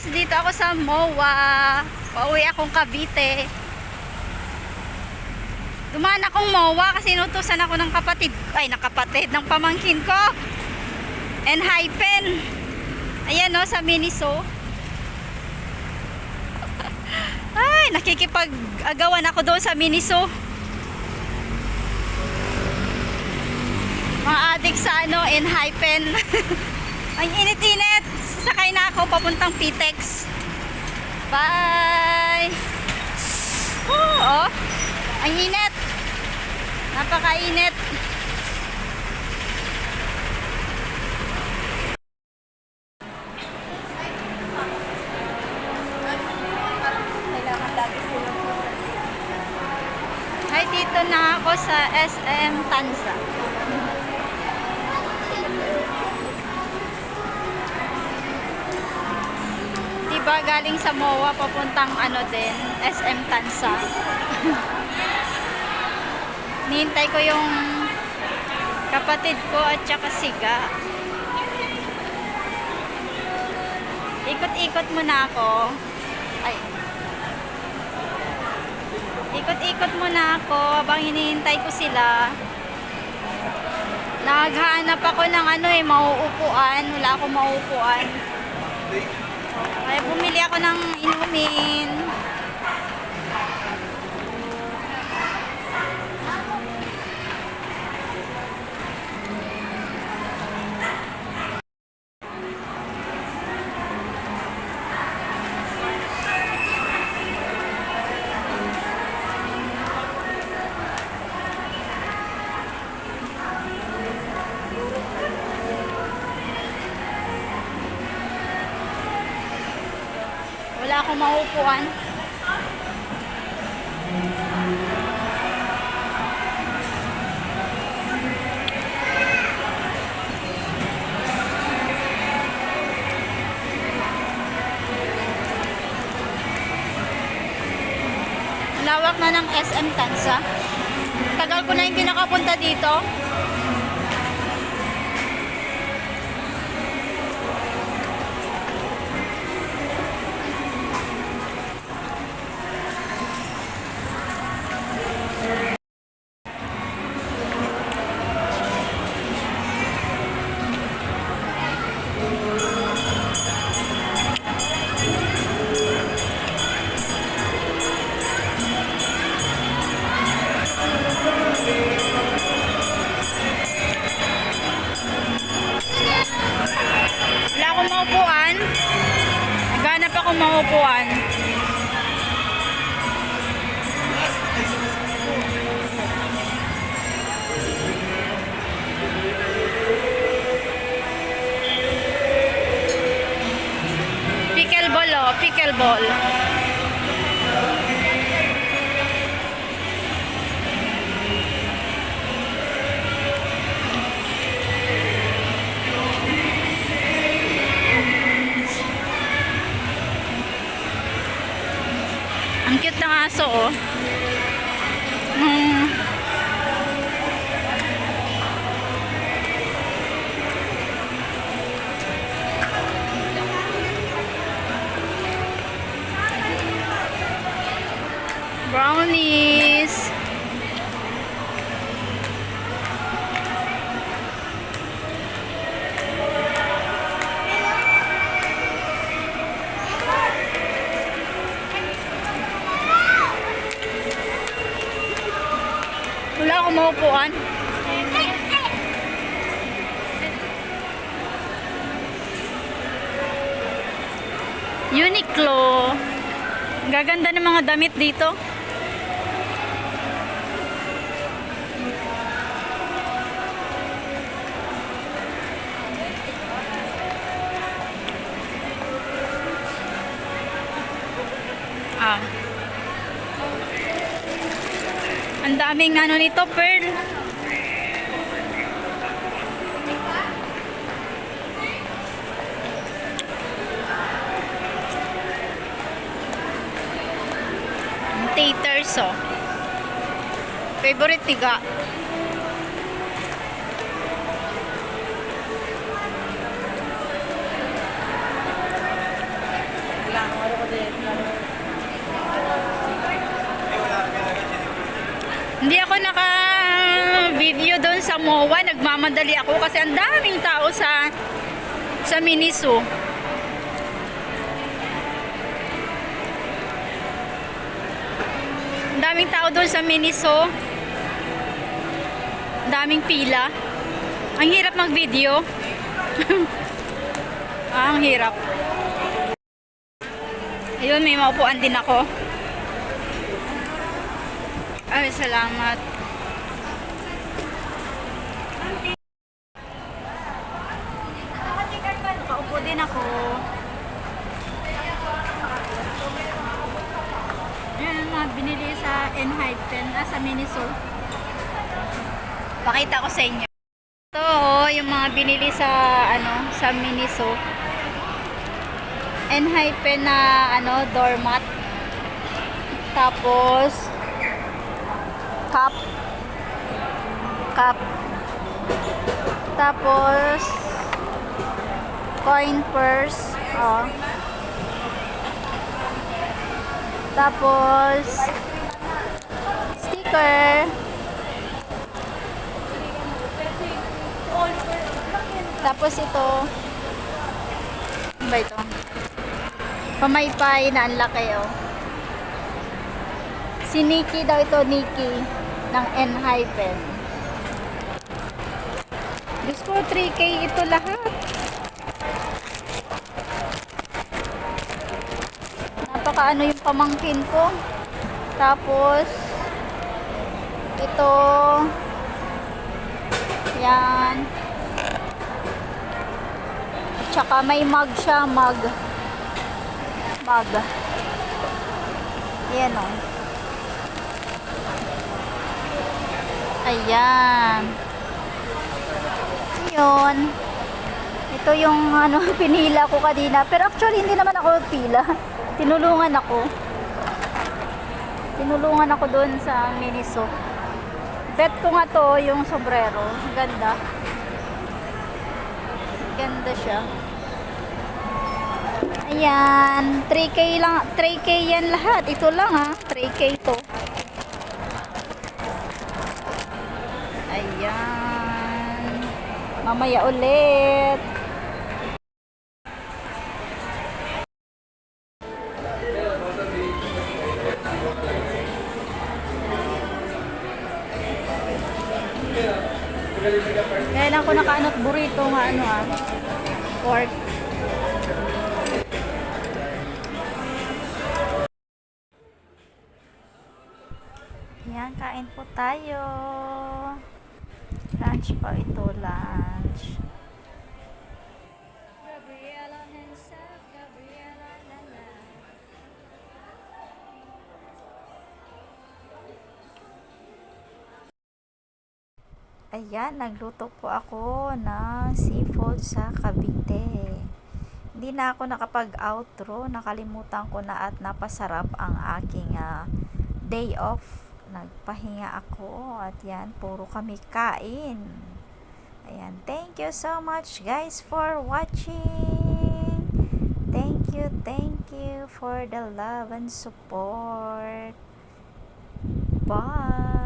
guys, dito ako sa MOA. Pauwi akong Cavite. Dumaan akong MOA kasi inutusan ako ng kapatid ng pamangkin ko. And Hypen. Ayan o, sa Miniso. Ay, nakikipag-agawan ako doon sa Miniso. Mga adik sa Hypen. Ang init-init. Sakay na ako papuntang Pitex. Bye! Oh, ang init. Napakainit. Ay, dito na ako sa SM Tanza. Diba galing sa MOA papuntang din, SM Tanza. Nihintay ko yung kapatid ko at saka siga. Ikot-ikot muna ako. Ay. Ikot-ikot muna ako habang hinihintay ko sila. Naghahanap ako ng mauupuan. Wala akong mauupuan. Kaya bumili ako ng inumin. Wala akong mauupuan. Lawak na ng SM Tanza. Tagal ko na hindi nakapunta dito. Maupuan. Naghanap ako maupuan. Pickleball pickleball. Ang cute ng aso, oh. Brownies. Wala akong maupuan. Uniqlo. Ang gaganda ng mga damit dito. Ang daming nito, pearl. Taters, oh. Favorite tiga. doon sa MOA, nagmamadali ako kasi ang daming tao sa Miniso. Ang daming tao doon sa Miniso. Ang daming pila. Ang hirap mag-video. Ang hirap. Ayun, may maupuan din ako. Ay, salamat. Nakaupo din ako. Ayan ang mga binili sa Enhypen, sa Miniso. Pakita ko sa inyo. Ito, yung mga binili sa, sa Miniso. Enhypen na, doormat. Tapos, cup. Tapos, coin purse. Oh. Tapos, sticker. Tapos ito. Ano ba ito? Pamaypay na ang laki, oh. Si Nikki daw ito, Nikki ng Enhypen. Diyos ko, 3K ito lahat. Napakaano yung pamangkin ko. Tapos ito, yan. Tsaka may mug siya, mug. Ayan, o. Ayan. Yun. Ito yung pinila ko kanina. Pero actually, hindi naman ako pila. Tinulungan ako doon sa Miniso. Bet ko nga to, yung sombrero. Ganda. Ganda siya. Ayan. 3K lang. 3K yan lahat. Ito lang, ha. 3K to. Ayan. Mamaya ulit. Kaya lang ko nakaanot burrito nga pork. Yan, kain po tayo. Lunch pa ito, lunch. Gabriela himself, Gabriela lala. Ayan, nagluto po ako ng seafood sa Cavite. Hindi na ako nakapag-outro. Nakalimutan ko na at napasarap ang aking day off. Nagpahinga ako at yan, puro kami kain. Ayan, thank you so much guys for watching. Thank you for the love and support. Bye!